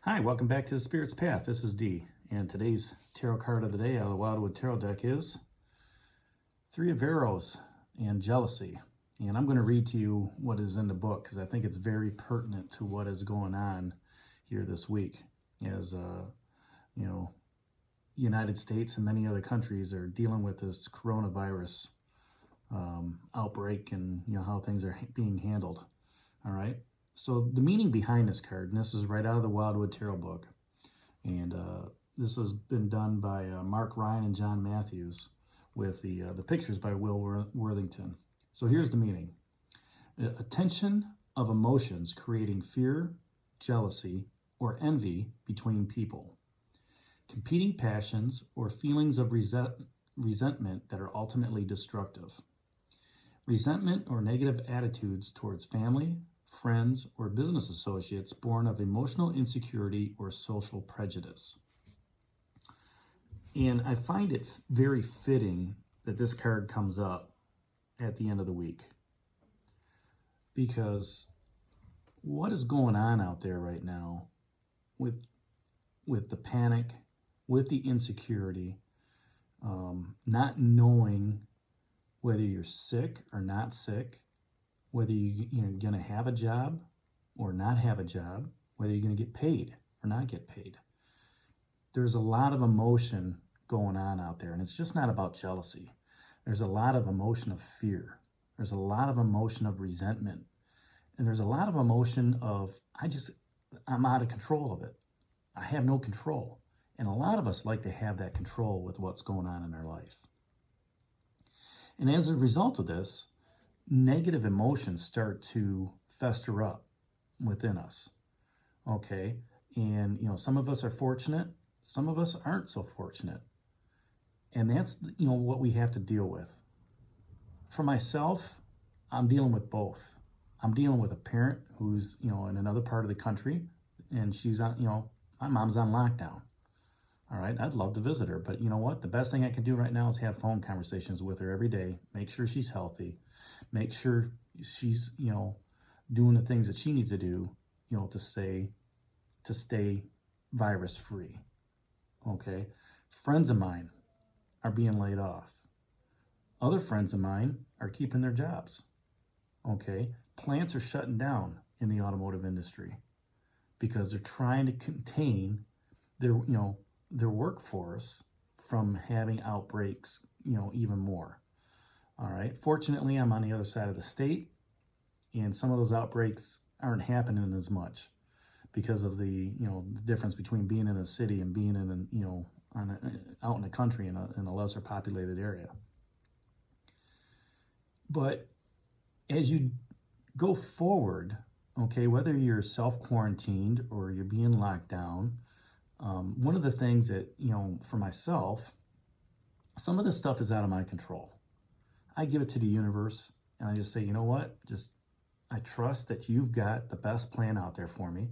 Hi, welcome back to the Spirit's Path. This is Dee, and today's tarot card of the day out of the Wildwood Tarot deck is Three of Arrows and Jealousy. And I'm going to read to you what is in the book because I think it's very pertinent to what is going on here this week as, United States and many other countries are dealing with this coronavirus outbreak and, how things are being handled. All right. So the meaning behind this card, and this is right out of the Wildwood Tarot book, and this has been done by Mark Ryan and John Matthews with the pictures by Will Worthington. So here's the meaning. A tension of emotions creating fear, jealousy, or envy between people. Competing passions or feelings of resentment that are ultimately destructive. Resentment or negative attitudes towards family, friends, or business associates born of emotional insecurity or social prejudice. And I find it very fitting that this card comes up at the end of the week. Because what is going on out there right now with the panic, with the insecurity, not knowing whether you're sick or not sick, whether you're going to have a job or not have a job, whether you're going to get paid or not get paid. There's a lot of emotion going on out there, and it's just not about jealousy. There's a lot of emotion of fear. There's a lot of emotion of resentment. And there's a lot of emotion of, I'm out of control of it. I have no control. And a lot of us like to have that control with what's going on in our life. And as a result of this, negative emotions start to fester up within us, okay? And, some of us are fortunate, some of us aren't so fortunate. And that's, what we have to deal with. For myself, I'm dealing with both. I'm dealing with a parent who's, in another part of the country, and she's on, my mom's on lockdown. All right, I'd love to visit her, but you know what? The best thing I can do right now is have phone conversations with her every day, make sure she's healthy, make sure she's, doing the things that she needs to do, to stay virus free. Okay, friends of mine are being laid off. Other friends of mine are keeping their jobs. Okay, plants are shutting down in the automotive industry because they're trying to contain their workforce from having outbreaks, even more. All right. Fortunately, I'm on the other side of the state, and some of those outbreaks aren't happening as much because of the difference between being in a city and being in out in the country in a lesser populated area. But as you go forward, okay, whether you're self-quarantined or you're being locked down, one of the things that, for myself, some of this stuff is out of my control. I give it to the universe and I just say, you know what? I trust that you've got the best plan out there for me.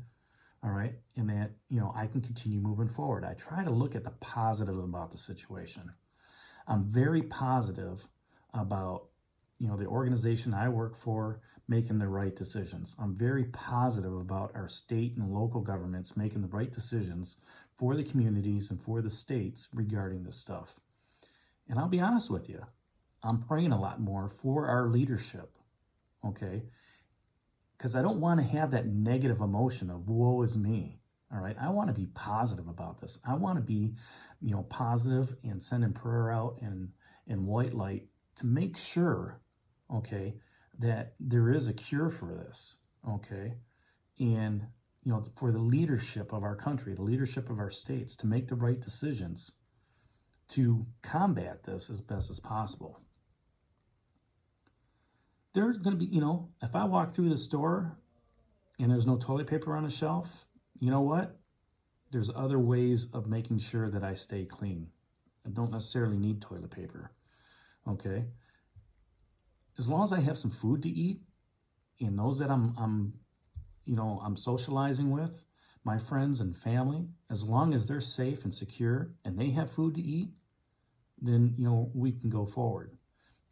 All right. And that, I can continue moving forward. I try to look at the positive about the situation. I'm very positive about, the organization I work for making the right decisions. I'm very positive about our state and local governments making the right decisions for the communities and for the states regarding this stuff. And I'll be honest with you, I'm praying a lot more for our leadership, okay? Because I don't want to have that negative emotion of woe is me, all right? I want to be positive about this. I want to be, positive and sending prayer out and white light to make sure, okay, that there is a cure for this, okay? And, for the leadership of our country, the leadership of our states to make the right decisions to combat this as best as possible. There's going to be, if I walk through the store and there's no toilet paper on the shelf, you know what? There's other ways of making sure that I stay clean. I don't necessarily need toilet paper, okay? As long as I have some food to eat and those that I'm socializing with, my friends and family, as long as they're safe and secure and they have food to eat, then, we can go forward.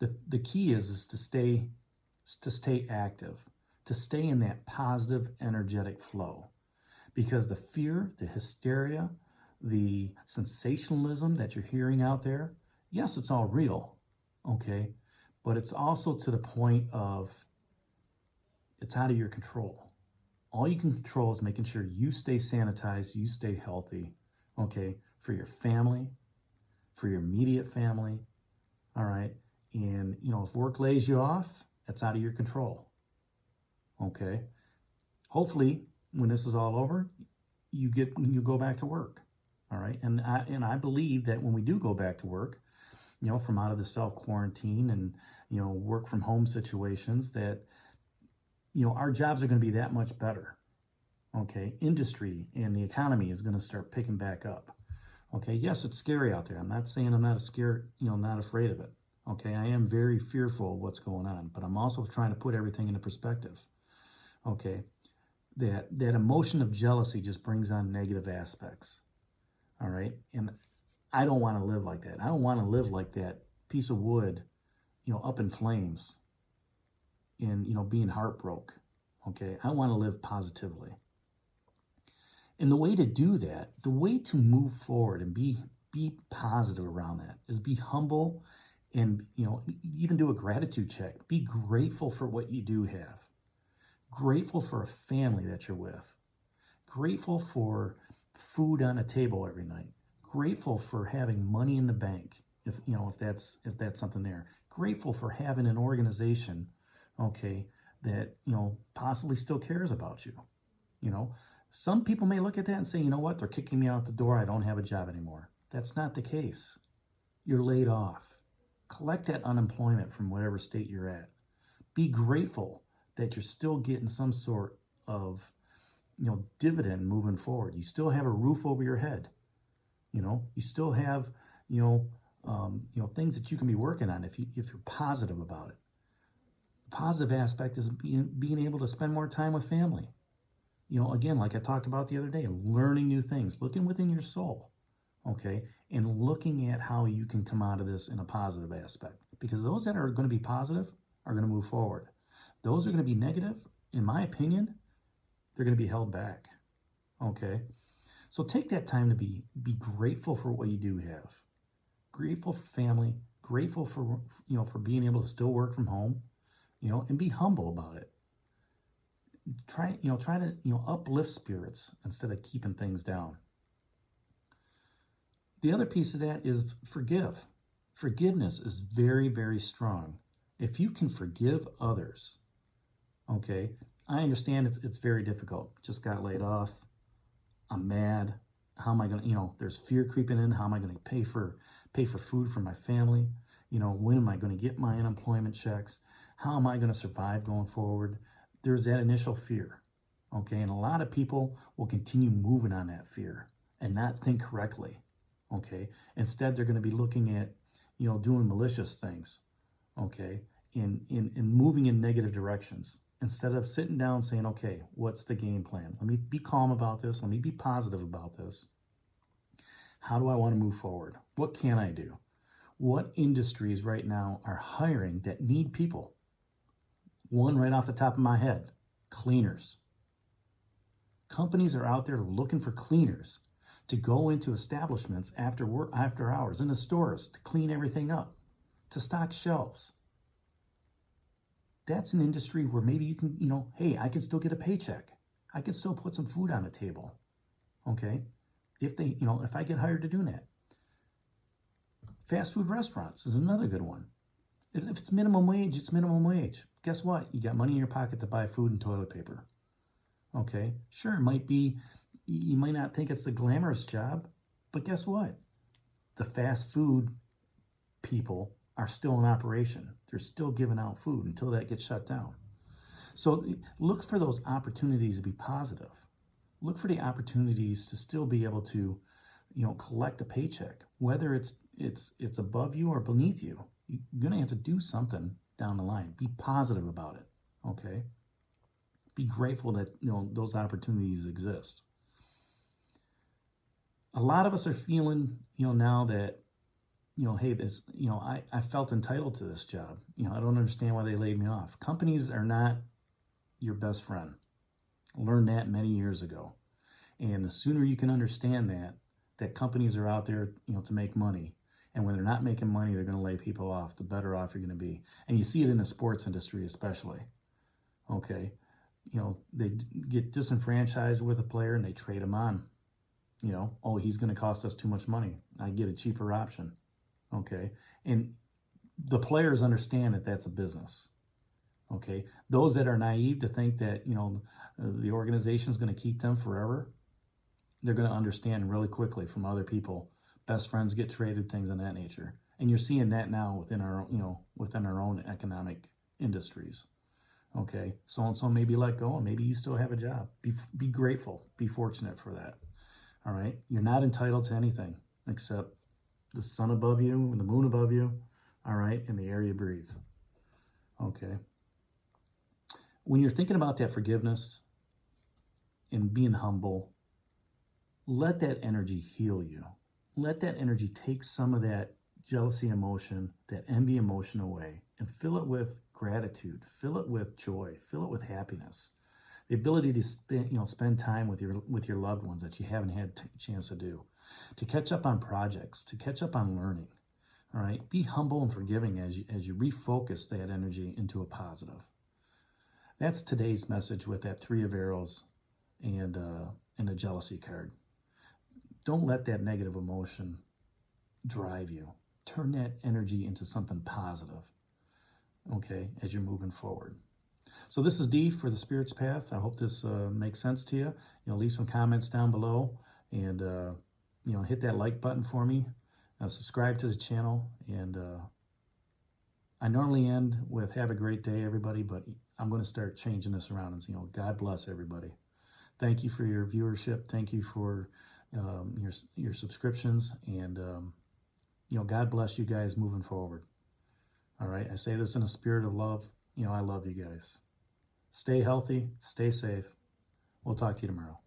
The key is to stay active, to stay in that positive, energetic flow. because the fear, the hysteria, the sensationalism that you're hearing out there, yes, it's all real, okay? But it's also to the point of it's out of your control. All you can control is making sure you stay sanitized, you stay healthy, okay, for your family, for your immediate family, all right? And, if work lays you off, it's out of your control, okay? Hopefully, when this is all over, you go back to work, all right? And I believe that when we do go back to work, from out of the self-quarantine and, work from home situations, that, our jobs are going to be that much better, okay? Industry and the economy is going to start picking back up, okay? Yes, it's scary out there. I'm not saying I'm not scared, not afraid of it, okay? I am very fearful of what's going on, but I'm also trying to put everything into perspective, okay? That emotion of jealousy just brings on negative aspects, all right? And I don't want to live like that. I don't want to live like that piece of wood, up in flames and, being heartbroken, okay? I want to live positively. And the way to do that, the way to move forward and be positive around that is be humble and, even do a gratitude check. Be grateful for what you do have. Grateful for a family that you're with. Grateful for food on a table every night. Grateful for having money in the bank, if that's something there. Grateful for having an organization, okay, that possibly still cares about you. Some people may look at that and say, what, they're kicking me out the door. I don't have a job anymore. That's not the case. You're laid off. Collect that unemployment from whatever state you're at. Be grateful that you're still getting some sort of, dividend moving forward. You still have a roof over your head. You still have, things that you can be working on if you're positive about it. The positive aspect is being able to spend more time with family. Again, like I talked about the other day, learning new things, looking within your soul, okay, and looking at how you can come out of this in a positive aspect. Because those that are going to be positive are going to move forward. Those are going to be negative, in my opinion, they're going to be held back, okay? So take that time to be grateful for what you do have. Grateful for family, grateful for, for being able to still work from home, and be humble about it. Try to, uplift spirits instead of keeping things down. The other piece of that is forgive. Forgiveness is very, very strong. If you can forgive others, okay, I understand it's very difficult. Just got laid off. I'm mad. How am I going to, there's fear creeping in. How am I going to pay for food for my family? When am I going to get my unemployment checks? How am I going to survive going forward? There's that initial fear, okay? And a lot of people will continue moving on that fear and not think correctly, okay? Instead, they're going to be looking at, doing malicious things, okay? And moving in negative directions. Instead of sitting down and saying, okay, what's the game plan? Let me be calm about this. Let me be positive about this. How do I want to move forward? What can I do? What industries right now are hiring that need people? One right off the top of my head, cleaners. Companies are out there looking for cleaners to go into establishments after work, after hours, in the stores, to clean everything up, to stock shelves. That's an industry where maybe you can, hey, I can still get a paycheck. I can still put some food on the table, okay? If I get hired to do that. Fast food restaurants is another good one. If it's minimum wage, it's minimum wage. Guess what? You got money in your pocket to buy food and toilet paper, okay? Sure, it might be, you might not think it's the glamorous job, but guess what? The fast food people are still in operation. They're still giving out food until that gets shut down. So look for those opportunities to be positive. Look for the opportunities to still be able to, collect a paycheck, whether it's above you or beneath you. You're going to have to do something down the line. Be positive about it, okay? Be grateful that, those opportunities exist. A lot of us are feeling, now that, hey, this, I felt entitled to this job. I don't understand why they laid me off. Companies are not your best friend. I learned that many years ago. And the sooner you can understand that companies are out there, to make money. And when they're not making money, they're going to lay people off. The better off you're going to be. And you see it in the sports industry especially. Okay. They get disenfranchised with a player and they trade him on. Oh, he's going to cost us too much money. I get a cheaper option. Okay. And the players understand that that's a business. Okay. Those that are naive to think that, the organization is going to keep them forever, they're going to understand really quickly from other people. Best friends get traded, things of that nature. And you're seeing that now within our own economic industries. Okay, so-and-so may be let go and maybe you still have a job. Be grateful, be fortunate for that. All right, you're not entitled to anything except the sun above you and the moon above you, all right, and the air you breathe. Okay. When you're thinking about that forgiveness and being humble, let that energy heal you. Let that energy take some of that jealousy emotion, that envy emotion away, and fill it with gratitude, fill it with joy, fill it with happiness. The ability to spend time with your loved ones that you haven't had a chance to do, to catch up on projects, to catch up on learning. All right, be humble and forgiving as you refocus that energy into a positive. That's today's message with that 3 of arrows and a jealousy card. Don't let that negative emotion drive you. Turn that energy into something positive, okay, as you're moving forward. So this is Dee for the Spirit's Path. I hope this makes sense to you. Leave some comments down below and, hit that like button for me. Subscribe to the channel. And I normally end with have a great day, everybody, but I'm going to start changing this around and, God bless everybody. Thank you for your viewership. Thank you for your subscriptions, and God bless you guys moving forward. All right, I say this in a spirit of love. I love you guys. Stay healthy, stay safe. We'll talk to you tomorrow.